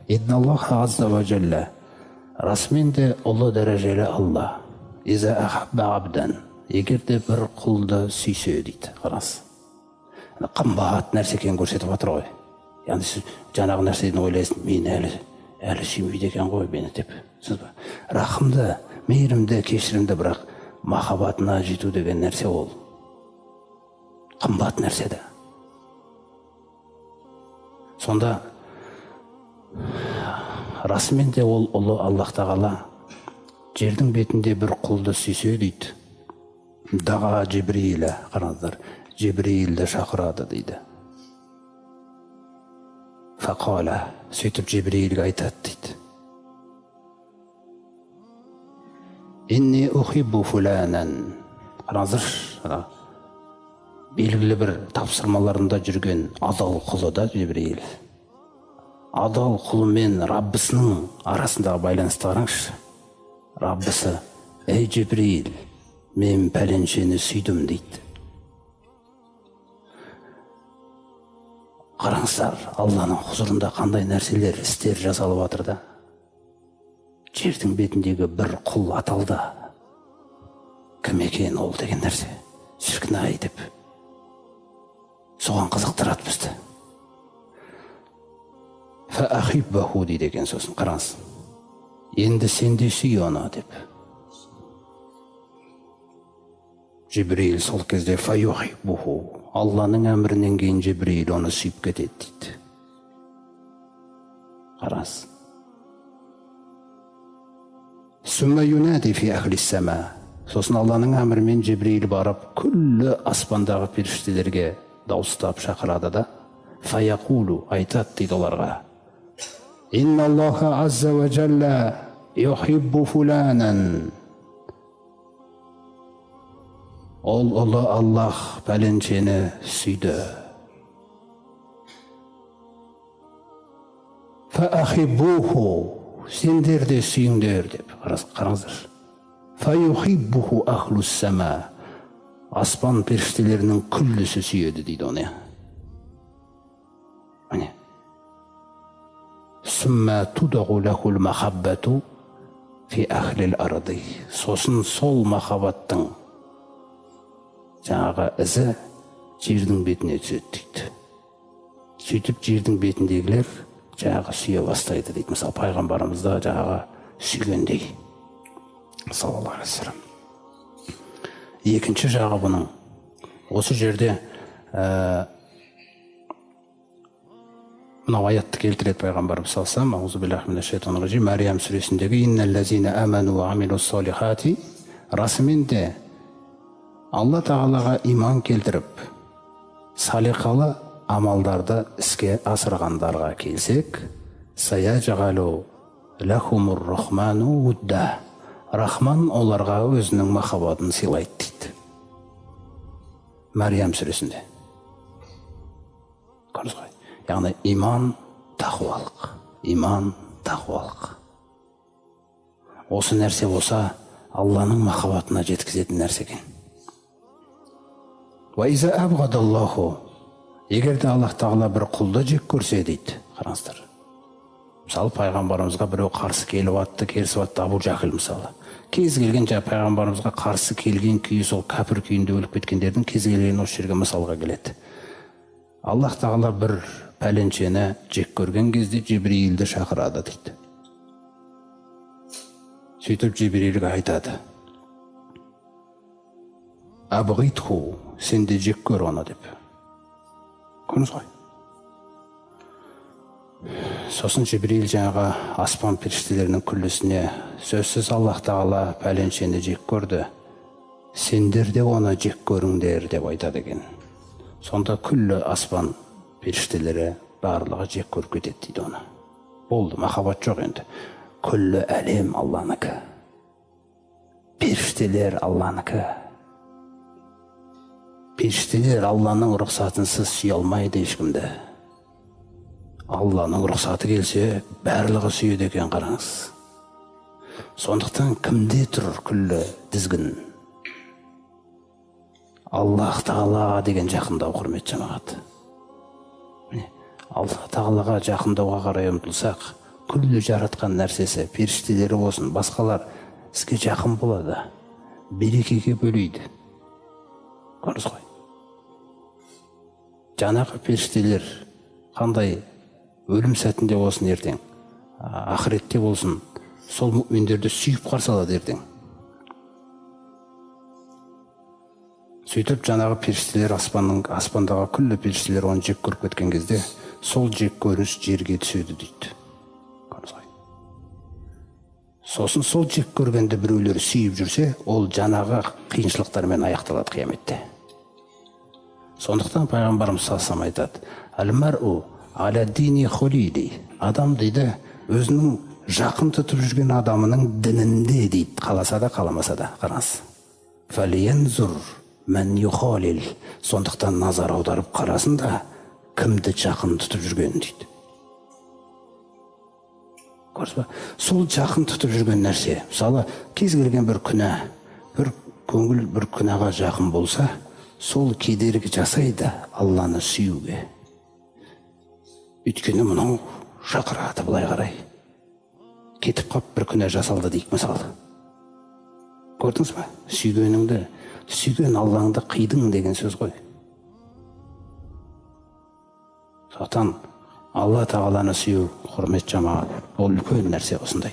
Инналлаха азза ва джалла. Расымен де ұлы дәрежелі Алла. Иза ахабба абдан. Егер де бір құлды сүйсе дейді. Қараңыз. Қымбат нәрсе екенін көрсетіп жатыр ғой. Яғни сіз жаңағы нәрсені ойлайсың, мен әлі сүймейді екен ғой мені деп. Рахымды, мейірімді, кешірімді, бірақ махаббатына жету деген нәрсе ол қымбат нәрсе де. Сонда расымен де ол ұлы Аллах Тағала жердің бетінде бір құлды сүйсе дейді. Даға Жибрилі, қараңыздар, Жибрилді шақырады дейді. Фақала, сөйтіп Жибрилге айтады дейді. Инни ухиббу фуланан. Қараңыздар, белгілі бір тапсырмаларында жүрген адал құлы да Жибрил. Адал құлы мен Раббысының арасындағы байланысты қараңызшы. Раббысы, ей Жибрил, мен пәленшені сүйдім дейді. Қараңыздар, Алланың хұзырында қандай нәрселер, істер жасалып жатыр да. Жердің бетіндегі бір құл аталды. Кім екен ол деген нәрсе? Шіркін-ай деп. Соған қызықтырады бізді. Фаахиббаху дейді екен сосын, қараңыз. Енді сен де сүй оны деп. Жибрил сол кезде фаюхиббуху. Алланың әмірінен кейін Жибрил оны сүйіп кетеді дейді. Қараңыз. Сүмма юнади фи ахли сама. Сосын Алланың әмірімен Жибрил барып, күллі аспандағы періштелерге дауыстап шақырады да. Фаяқулу, айтады дейді оларға. Инналлаха азза ва джалла юхиббу фуланан. Ол ұлы Аллах пәленшені сүйді. Фаахиббуху, сендер де сүйіңдер деп. Қараңыздар. Фаюхиббуху ахлус сама. Аспан періштелерінің күллісі сүйеді дейді оны. Міне. Сүмма тудағу лахул махаббату фи ахлил арды. Сосын сол махаббаттың жаңағы ізі жердің бетіне түседі дейді. Сөйтіп жердің бетіндегілер жаңағы сүйе бастайды дейді. Мысалы, пайғамбарымызда жаңағы сүйгендей. Саллаллаху алейхи ва саллям. Екінші жағы бұның. Осы жерде мынау аятты келтіреді пайғамбарымыз саллаллаху алейхи ва саллям. Аузубиллахи минаш шайтанир раджим. Мариям сүресіндегі инналлазина аману ва амилус солихати. Расымен де Алла Тағалаға иман келтіріп, салиқалы амалдарды іске асырғандарға келсек, саяжғалу лахумур рахману удда. Рахман оларға өзінің махаббатын сыйлайды дейді. Мариям сүресінде. Көрдіңіз ғой? Яғни иман тақуалық. Иман тақуалық. Осы нәрсе болса, Алланың махаббатына жеткізетін нәрсе екен. Вайза абғадаллаху. Егер де Аллах Тағала бір құлды жек көрсе дейді. Қараңыздар. Мысалы, пайғамбарымызға біреу қарсы келіп атты, керісіп атты, Абу Жахил мысалы. Кез келген пайғамбарымызға қарсы келген күйі сол кәпір күйінде өліп кеткендердің кез келген осы жерге мысалға келеді. Аллах Тағала бір пәленшені жек көрген кезде Жибрилді шақырады дейді. Сөйтіп Жибрилге айтады. Абғитху, сен де жек көр оны деп. Көрдіңіз ғой? Сосын Жибрил жаңағы аспан періштелерінің күллісіне сөзсіз Аллах Тағала пәленшені жек көрді. Сендер де оны жек көріңдер деп айтады екен. Сонда күллі аспан періштелері барлығы жек көріп кетеді дейді оны. Болды, махаббат жоқ енді. Күллі әлем Алланыкі. Періштелер Алланыкі. Періштелер Алланың рұқсатынсыз сүйе алмайды ешкімді. Алланың рұқсаты келсе, барлығы сүйеді екен, қараңыз. Сондықтан кімде тұр күллі дізгін? Аллах Тағала деген жақындау, құрметті жамағат. Аллах Тағалаға жақындауға қарай ұмтылсақ, күллі жаратқан нәрсесі, періштелері болсын, басқалар сізге жақын болады, берекеге бөлейді. Көрдіңіз ғой. Жаңағы періштелер қандай өлім сәтінде болсын ертең, ақыретте болсын, сол мүминдерді сүйіп қарсы алады ертең. Сөйтіп жаңағы періштелер, аспандағы күллі періштелер оны жек көріп кеткен кезде, сол жек көрініш жерге түседі дейді. Сосын сол жек көргенді біреулер сүйіп жүрсе, ол жаңағы қиыншылықтармен аяқталады қияметте. Сондықтан пайғамбарымыз саллаллаху алейхи айтады: «Әл-мәру аля дини хулили». Адам дейді, өзінің жақын тұтып жүрген адамының дінінде дейді, қаласа да, қаламаса да. Қараңыз. «Фәлиянзур мән юхалил». Сондықтан назар аударып қарасын да, кімді жақын тұтып жүрген дейді. Көрдіңіз ба? Сол жақын тұтып жүрген нәрсе, мысалы, кез келген бір күнә, бір көңіл бір күнәға жақын болса, сол кедергі жасайды Алланы сүюге. Өйткені мұның шақырады былай қарай. Кетіп қап бір күнә жасалды дейік мысалы. Көрдіңіз ба? Сүйгеніңді, сүйген Аллаңды қидың деген сөз ғой. Сондықтан Алла тағаланы сүю, құрмет жамағат, ол үлкен нәрсе осындай.